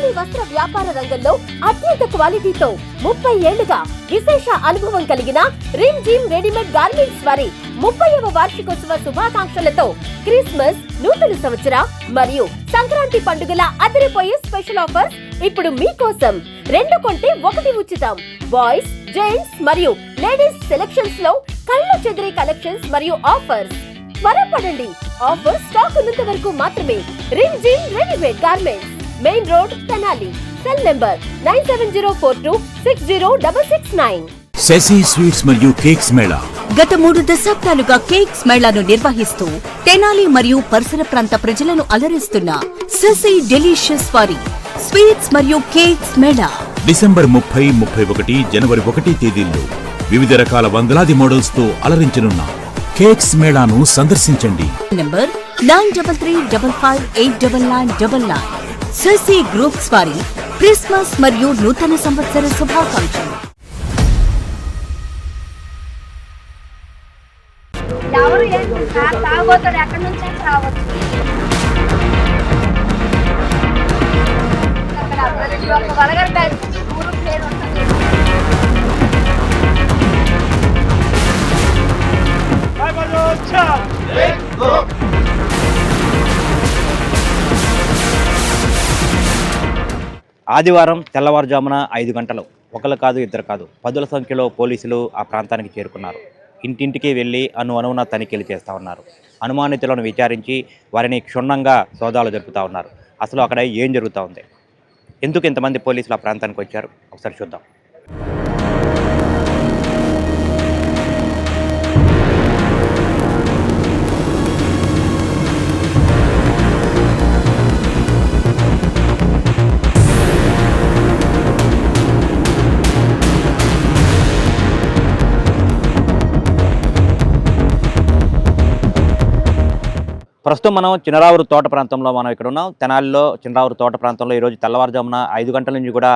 తెనాలి వస్త్ర వ్యాపార రంగంలో అత్యంత క్వాలిటీతో 30 ఏళ్లుగా విశేష అనుభవం కలిగిన రిమ్ జిమ్ రెడీమేడ్ గార్మెంట్స్ వారి 30వ వార్షికోత్సవ శుభాకాంక్షలతో క్రిస్మస్, నూతన సంవత్సర మరియు సంక్రాంతి పండుగల అదిరిపోయే స్పెషల్ ఆఫర్స్ ఇప్పుడు మీకోసం. 2 కొంటే 1 ఉచితం. బాయ్స్, జెంట్స్ మరియు లేడీస్ సెలక్షన్స్ లో కళ్ళు చెదిరే కలెక్షన్స్ మరియు ఆఫర్స్. త్వరపడండి, ఆఫర్ స్టాక్ ఉన్నంత వరకు మాత్రమే. Rim Jhim readymade garments, main road, Tenali. Cell number 9704260669. Sashi sweets మరియు కేక్స్ మేళా గత 3 దశాబ్దాలుగా కేక్స్ మేళాను నిర్వహిస్తూ తెనాలి మరియు పరిసర ప్రాంత ప్రజలను అలరిస్తున్న శశి డెలిషియస్ వారి స్వీట్స్ మరియు కేక్స్ మేళా డిసెంబర్ 30, 31, జనవరి 1 తేదీల్లో వివిధ రకాల వందలాది మోడల్స్ తో అలరించనున్న కేక్స్ మేళాను సందర్శించండి. నంబర్ 9335589999. శశి గ్రూప్స్ వారి క్రిస్మస్ మరియు నూతన సంవత్సర శుభాకాంక్షలు. ఎవరు తాగబోతాడు, ఎక్కడి నుంచి రావచ్చు. అక్కడ ప్రతి ఒక్క వలగర్ బ్యాచ్ ఊరు పేరు ఉంటుంది. ఆదివారం తెల్లవారుజామున 5 గంటలు ఒకరు కాదు, ఇద్దరు కాదు, 10ల సంఖ్యలో పోలీసులు ఆ ప్రాంతానికి చేరుకున్నారు. ఇంటింటికి వెళ్ళి అనువున తనిఖీలు చేస్తూ ఉన్నారు. అనుమానితులను విచారించి వారిని క్షుణ్ణంగా సోదాలు జరుపుతూ ఉన్నారు. అసలు అక్కడ ఏం జరుగుతూ ఉంది, ఎందుకు ఇంతమంది పోలీసులు ఆ ప్రాంతానికి వచ్చారు, ఒకసారి చూద్దాం. ప్రస్తుతం మనం చినరావూరు తోట ప్రాంతంలో ఇక్కడ ఉన్నాం. తెనాలిలో చినరావూరు తోట ప్రాంతంలో ఈరోజు తెల్లవారుజామున 5 గంటల నుంచి కూడా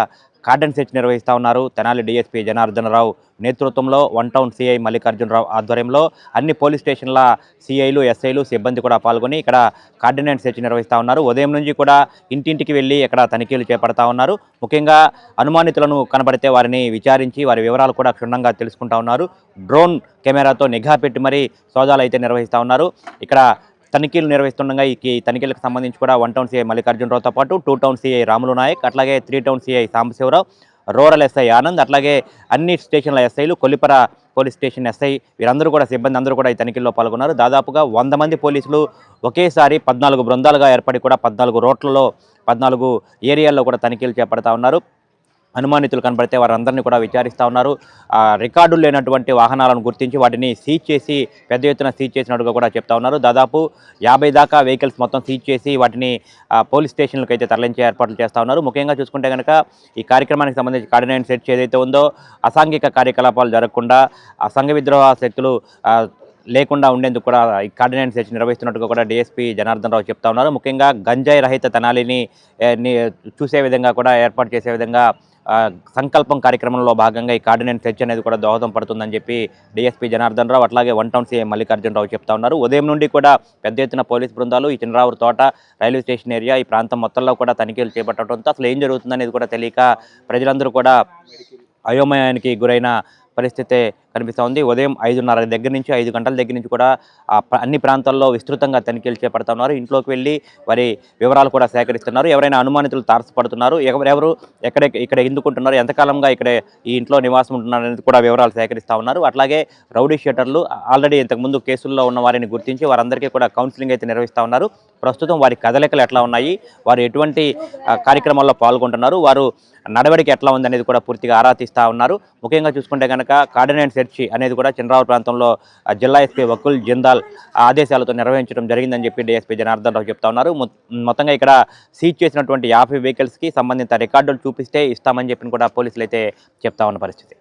కార్డన్ సెర్చ్ నిర్వహిస్తూ ఉన్నారు. తెనాలి డీఎస్పీ జనార్దన్ రావు నేతృత్వంలో 1 టౌన్ సిఐ మల్లికార్జునరావు ఆధ్వర్యంలో అన్ని పోలీస్ స్టేషన్ల సిఐలు, ఎస్ఐలు, సిబ్బంది కూడా పాల్గొని ఇక్కడ కార్డన్ సెర్చ్ నిర్వహిస్తూ ఉన్నారు. ఉదయం నుంచి కూడా ఇంటింటికి వెళ్ళి ఇక్కడ తనిఖీలు చేపడతా ఉన్నారు. ముఖ్యంగా అనుమానితులను కనబడితే వారిని విచారించి వారి వివరాలు కూడా క్షుణ్ణంగా తెలుసుకుంటా ఉన్నారు. డ్రోన్ కెమెరాతో నిఘా పెట్టి మరీ సోదాలు అయితే నిర్వహిస్తూ ఉన్నారు. ఇక్కడ తనిఖీలు నిర్వహిస్తుండగా ఈ తనిఖీలకు సంబంధించి కూడా 1 టౌన్ సిఐ మల్లికార్జునరావుతో పాటు 2 టౌన్ సిఐ రాములు నాయక్, అట్లాగే 3 town CI Sambasivarao, rural SI Anand, అట్లాగే అన్ని స్టేషన్ల ఎస్ఐలు, కొల్లిపర పోలీస్ స్టేషన్ ఎస్ఐ వీరందరూ కూడా సిబ్బంది అందరూ కూడా ఈ తనిఖీల్లో పాల్గొన్నారు. దాదాపుగా 100 మంది పోలీసులు ఒకేసారి 14 బృందాలుగా ఏర్పడి కూడా 14 రోడ్లలో 14 ఏరియాల్లో కూడా తనిఖీలు చేపడతా ఉన్నారు. అనుమానితులు కనబడితే వారందరినీ కూడా విచారిస్తూ ఉన్నారు. రికార్డులు లేనటువంటి వాహనాలను గుర్తించి వాటిని సీజ్ చేసి పెద్ద ఎత్తున సీజ్ చేసినట్టుగా కూడా చెప్తా ఉన్నారు. దాదాపు 50 దాకా వెహికల్స్ మొత్తం సీజ్ చేసి వాటిని పోలీస్ స్టేషన్లకు అయితే తరలించే ఏర్పాట్లు చేస్తూ ఉన్నారు. ముఖ్యంగా చూసుకుంటే కనుక ఈ కార్యక్రమానికి సంబంధించి కార్డినెంట్ సెర్చ్ ఏదైతే ఉందో అసాంఘిక కార్యకలాపాలు జరగకుండా సంఘ విద్రోహ శక్తులు లేకుండా ఉండేందుకు కూడా ఈ కార్డినెంట్ సెర్చ్ నిర్వహిస్తున్నట్టుగా కూడా డీఎస్పీ జనార్దన్ రావు చెప్తా ఉన్నారు. ముఖ్యంగా గంజాయి రహిత తెనాలిని చూసే విధంగా కూడా ఏర్పాటు చేసే విధంగా సంకల్పం కార్యక్రమంలో భాగంగా ఈ కార్డినెంట్ సెర్చ్ అనేది కూడా దోహదం పడుతుందని చెప్పి డీఎస్పీ జనార్దన్ రావు అట్లాగే 1 టౌన్ సిఐ మల్లికార్జునరావు చెప్తా ఉన్నారు. ఉదయం నుండి కూడా పెద్ద ఎత్తున పోలీస్ బృందాలు ఈ చినరావూరు తోట, రైల్వే స్టేషన్ ఏరియా, ఈ ప్రాంతం మొత్తంలో కూడా తనిఖీలు చేపట్టడంతో అసలు ఏం జరుగుతుందనేది కూడా తెలియక ప్రజలందరూ కూడా అయోమయానికి గురైన పరిస్థితి కనిపిస్తూ ఉంది. ఉదయం 5:30 దగ్గర నుంచి 5 గంటల దగ్గర నుంచి కూడా అన్ని ప్రాంతాల్లో విస్తృతంగా తనిఖీలు చేపడుతున్నారు. ఇంట్లోకి వెళ్ళి వారి వివరాలు కూడా సేకరిస్తున్నారు. ఎవరైనా అనుమానితులు తారసపడుతున్నారు, ఎవరెవరు ఇక్కడ ఎందుకుంటున్నారు, ఎంతకాలంగా ఇక్కడ ఈ ఇంట్లో నివాసం ఉంటున్నారు అనేది కూడా వివరాలు సేకరిస్తూ ఉన్నారు. అట్లాగే రౌడీ షీటర్లు ఆల్రెడీ ఇంతకుముందు కేసుల్లో ఉన్న వారిని గుర్తించి వారందరికీ కూడా కౌన్సిలింగ్ అయితే నిర్వహిస్తూ ఉన్నారు. ప్రస్తుతం వారి కదలికలు ఎట్లా ఉన్నాయి, వారు ఎటువంటి కార్యక్రమాల్లో పాల్గొంటున్నారు, వారు నడవడిక ఎట్లా ఉందనేది కూడా పూర్తిగా ఆరా తీస్తూ ఉన్నారు. ముఖ్యంగా చూసుకుంటే కనుక కార్డినెంట్ సెర్చ్ అనేది కూడా చినరావూరు ప్రాంతంలో జిల్లా ఎస్పీ వకుల్ జిందాల్ ఆదేశాలతో నిర్వహించడం జరిగిందని చెప్పి డీఎస్పీ జనార్దన్ రావు చెప్తా ఉన్నారు. మొత్తంగా ఇక్కడ సీజ్ చేసినటువంటి 50 వెహికల్స్కి సంబంధిత రికార్డులు చూపిస్తే ఇస్తామని చెప్పి కూడా పోలీసులు అయితే చెప్తా ఉన్న పరిస్థితి.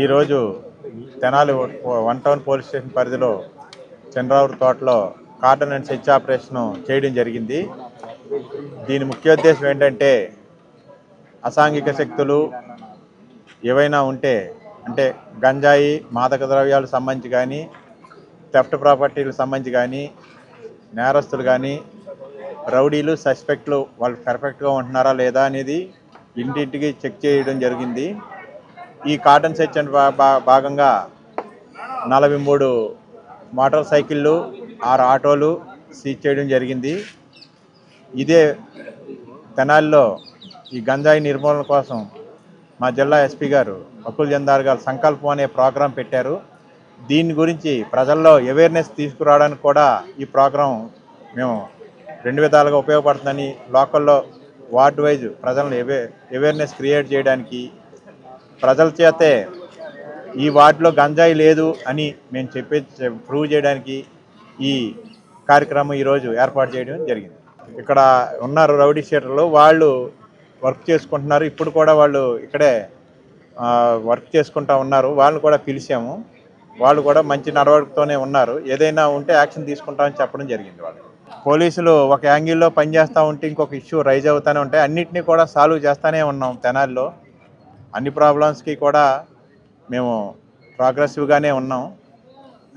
ఈరోజు Tenali one town police station పరిధిలో చంద్రావూరు తోటలో కార్డన్ అండ్ సెర్చ్ ఆపరేషన్ చేయడం జరిగింది. దీని ముఖ్య ఉద్దేశం ఏంటంటే అసాంఘిక శక్తులు ఏవైనా ఉంటే అంటే గంజాయి మాదక ద్రవ్యాలకు సంబంధించి కానీ థెఫ్ట్ ప్రాపర్టీలకు సంబంధించి కానీ నేరస్తులు కానీ రౌడీలు సస్పెక్ట్లు వాళ్ళు పర్ఫెక్ట్గా ఉంటున్నారా లేదా అనేది ఇంటింటికి చెక్ చేయడం జరిగింది. ఈ కార్డన్ సెర్చ్ అండ్ భాగంగా 43 మోటార్ సైకిళ్ళు 6 ఆటోలు సీజ్ చేయడం జరిగింది. ఇదే తెనాలిలో ఈ గంజాయి నిర్మూలన కోసం మా జిల్లా ఎస్పీ గారు అకుల్ జందార్ గారు సంకల్పం అనే ప్రోగ్రాం పెట్టారు. దీని గురించి ప్రజల్లో అవేర్నెస్ తీసుకురావడానికి కూడా ఈ ప్రోగ్రాం మేము 2 విధాలుగా ఉపయోగపడుతుందని లోకల్లో వార్డ్ వైజ్ ప్రజలను అవేర్నెస్ క్రియేట్ చేయడానికి ప్రజల చేతే ఈ వార్డులో గంజాయి లేదు అని మేము ప్రూవ్ చేయడానికి ఈ కార్యక్రమం ఈరోజు ఏర్పాటు చేయడం జరిగింది. ఇక్కడ ఉన్నారు రౌడీ షీటర్లు, వాళ్ళు వర్క్ చేసుకుంటున్నారు. ఇప్పుడు కూడా వాళ్ళు ఇక్కడే వర్క్ చేసుకుంటూ ఉన్నారు. వాళ్ళని కూడా పిలిచాము. వాళ్ళు కూడా మంచి నడవడికతోనే ఉన్నారు. ఏదైనా ఉంటే యాక్షన్ తీసుకుంటామని చెప్పడం జరిగింది. వాళ్ళు పోలీసులు ఒక యాంగిల్లో పనిచేస్తూ ఉంటే ఇంకొక ఇష్యూ రైజ్ అవుతూనే ఉంటాయి. అన్నిటినీ కూడా సాల్వ్ చేస్తూనే ఉన్నాం. తెనాలిలో అన్ని ప్రాబ్లమ్స్కి కూడా మేము ప్రోగ్రెసివ్గానే ఉన్నాం.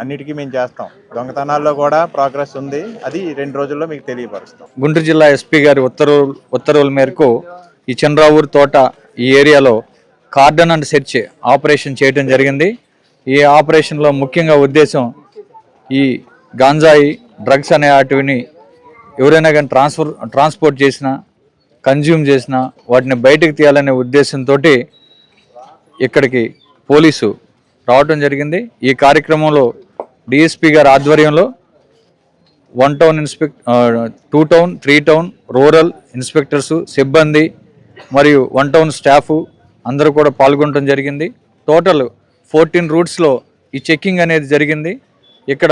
అన్నిటికీ మేము చేస్తాం. దొంగతనాల్లో కూడా ప్రోగ్రెస్ ఉంది. అది 2 రోజుల్లో మీకు తెలియపరుస్తాం. గుంటూరు జిల్లా ఎస్పీ గారి ఉత్తర్వుల మేరకు ఈ చంద్రావూరు తోట ఈ ఏరియాలో కార్డన్ అండ్ సెర్చ్ ఆపరేషన్ చేయడం జరిగింది. ఈ ఆపరేషన్లో ముఖ్యంగా ఉద్దేశం ఈ గాంజాయి డ్రగ్స్ అనే వాటిని ఎవరైనా కానీ ట్రాన్స్పోర్ట్ చేసినా కన్జ్యూమ్ చేసినా వాటిని బయటకు తీయాలనే ఉద్దేశంతో ఇక్కడికి పోలీసు రావటం జరిగింది. ఈ కార్యక్రమంలో డిఎస్పీ గారి ఆధ్వర్యంలో 1 town 2 town 3 town rural inspectors సిబ్బంది మరియు 1 టౌన్ స్టాఫ్ అందరూ కూడా పాల్గొనడం జరిగింది. టోటల్ 14 రూట్స్లో ఈ చెక్కింగ్ అనేది జరిగింది. ఇక్కడ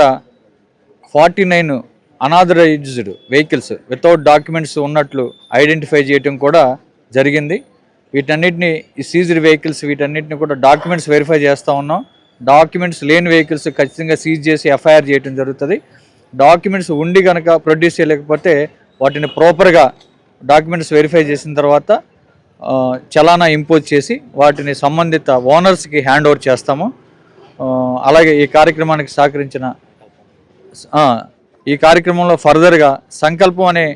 49 అనాథరైజ్డ్ వెహికల్స్ వితౌట్ డాక్యుమెంట్స్ ఉన్నట్లు ఐడెంటిఫై చేయడం కూడా జరిగింది. వీటన్నిటిని ఈ సీజ్డ్ వెహికల్స్ వీటన్నిటిని కూడా డాక్యుమెంట్స్ వెరిఫై చేస్తూ ఉన్నాం. డాక్యుమెంట్స్ లేని వెహికల్స్ ఖచ్చితంగా సీజ్ చేసి ఎఫ్ఐఆర్ చేయడం జరుగుతుంది. డాక్యుమెంట్స్ ఉండి కనుక ప్రొడ్యూస్ చేయలేకపోతే వాటిని ప్రాపర్గా డాక్యుమెంట్స్ వెరిఫై చేసిన తర్వాత చలానా ఇంపోజ్ చేసి వాటిని సంబంధిత ఓనర్స్కి హ్యాండ్ ఓవర్ చేస్తాము. అలాగే ఈ కార్యక్రమానికి సహకరించిన ఈ కార్యక్రమంలో ఫర్దర్గా సంకల్పం అనే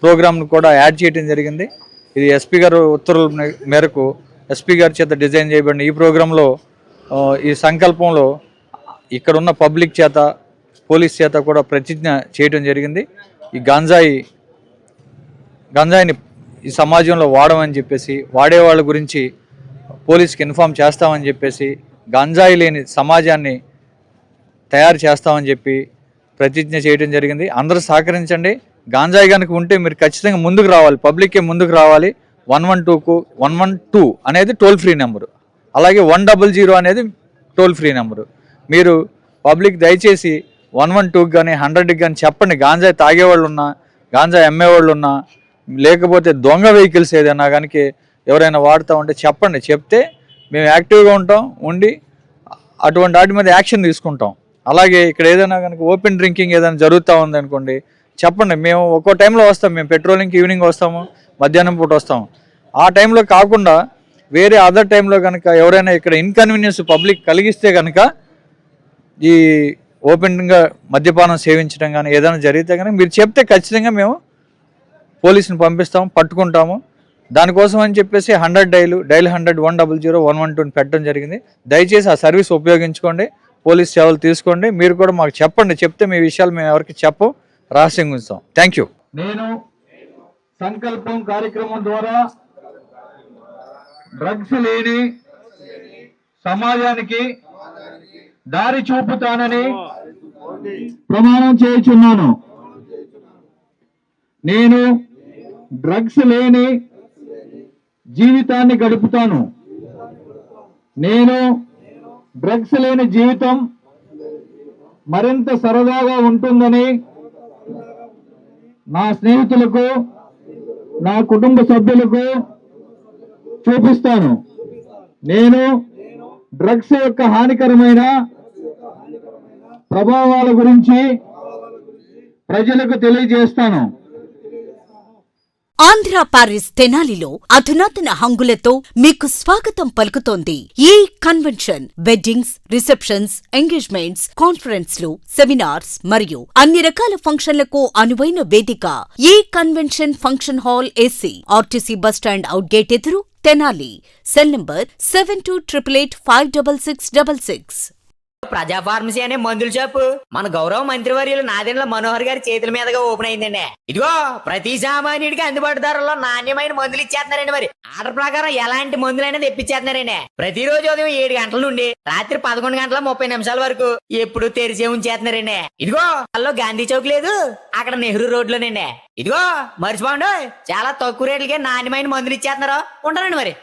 ప్రోగ్రామ్ను కూడా యాడ్ చేయడం జరిగింది. ఇది ఎస్పీ గారు ఉత్తర్వుల మేరకు ఎస్పీ గారి చేత డిజైన్ చేయబడిన ఈ ప్రోగ్రాంలో ఈ సంకల్పంలో ఇక్కడున్న పబ్లిక్ చేత పోలీస్ చేత కూడా ప్రతిజ్ఞ చేయడం జరిగింది. ఈ గంజాయిని ఈ సమాజంలో వాడమని చెప్పేసి వాడేవాళ్ళ గురించి పోలీస్కి ఇన్ఫామ్ చేస్తామని చెప్పేసి గంజాయి లేని సమాజాన్ని తయారు చేస్తామని చెప్పి ప్రతిజ్ఞ చేయడం జరిగింది. అందరూ సహకరించండి. గాంజాయి కనుక ఉంటే మీరు ఖచ్చితంగా ముందుకు రావాలి, పబ్లిక్కే ముందుకు రావాలి. 112 అనేది టోల్ ఫ్రీ నెంబరు, అలాగే 100 అనేది టోల్ ఫ్రీ నెంబరు. మీరు పబ్లిక్ దయచేసి 112కి కానీ 100కి కానీ చెప్పండి. గాంజాయి తాగేవాళ్ళు ఉన్నా, గాంజాయి అమ్మేవాళ్ళు ఉన్నా, లేకపోతే దొంగ వెహికల్స్ ఏదైనా కనుక ఎవరైనా వాడుతూ ఉంటే చెప్పండి. చెప్తే మేము యాక్టివ్గా ఉంటాం, ఉండి అటువంటి వాటి మీద యాక్షన్ తీసుకుంటాం. అలాగే ఇక్కడ ఏదైనా కనుక ఓపెన్ డ్రింకింగ్ ఏదైనా జరుగుతూ ఉంది అనుకోండి, చెప్పండి. మేము ఒక్కో టైంలో వస్తాం. మేము పెట్రోలింగ్కి ఈవినింగ్ వస్తాము, మధ్యాహ్నం పూట వస్తాము. ఆ టైంలో కాకుండా వేరే అదర్ టైంలో కనుక ఎవరైనా ఇక్కడ ఇన్కన్వీనియన్స్ పబ్లిక్ కలిగిస్తే కనుక ఈ ఓపెన్గా మద్యపానం సేవించడం కానీ ఏదైనా జరిగితే కనుక మీరు చెప్తే ఖచ్చితంగా మేము పోలీసుని పంపిస్తాము, పట్టుకుంటాము. దానికోసం అని చెప్పేసి 100 డైల్ 100 100 112 పెట్టడం జరిగింది. దయచేసి ఆ సర్వీస్ ఉపయోగించుకోండి, పోలీస్ సేవలు తీసుకోండి. మీరు కూడా మాకు చెప్పండి. చెప్తే మీ విషయాలు మేము ఎవరికి చెప్పం, రహస్యంగా ఉంచుతాం. Thank you. నేను సంకల్పం కార్యక్రమం ద్వారా డ్రగ్స్ లేని సమాజానికి దారి చూపుతానని ప్రమాణం చేయుచున్నాను. నేను డ్రగ్స్ లేని జీవితాన్ని గడుపుతాను. నేను డ్రగ్స్ లేని జీవితం మరింత సరదాగా ఉంటుందని నా స్నేహితులకు, నా కుటుంబ సభ్యులకు చూపిస్తాను. నేను డ్రగ్స్ యొక్క హానికరమైన ప్రభావాల గురించి ప్రజలకు తెలియజేస్తాను. ఆంధ్ర పారిస్ తెనాలిలో అధునాతన హంగులతో మీకు స్వాగతం పలుకుతోంది ఈ కన్వెన్షన్. వెడ్డింగ్స్, రిసెప్షన్స్, ఎంగేజ్మెంట్స్, కాన్ఫరెన్స్లు, సెమినార్స్ మరియు అన్ని రకాల ఫంక్షన్లకు అనువైన వేదిక. ఈ convention function hall AC, RTC bus stand out gate ఎదురు, తెనాలి. Cell number 7288566666. ప్రజా ఫార్మసీ అనే మందుల షాపు మన గౌరవ మంత్రివర్యులు నాదెండ్ల మనోహర్ గారి చేతుల మీదుగా ఓపెన్ అయిందండి. ఇదిగో ప్రతి సామాన్యుడికి అందుబాటు ధరల్లో నాణ్యమైన మందులు ఇచ్చేస్తున్నారండి. మరి ఆర్డర్ ప్రకారం ఎలాంటి మందులైనా తెప్పించేస్తున్నారండి. ప్రతిరోజు ఉదయం 7 గంటల నుండి రాత్రి 11 గంటల 30 నిమిషాల వరకు ఎప్పుడు తెరిచే ఉంచేస్తున్నారండి. ఇదిగో అల్లో గాంధీ చౌక్ లేదు, అక్కడ నెహ్రూ రోడ్ లోనండి. ఇదిగో మర్చిపోండి, చాలా తక్కువ రేట్లకే నాణ్యమైన మందులు ఇచ్చేస్తున్నారు. ఉంటారండి మరి.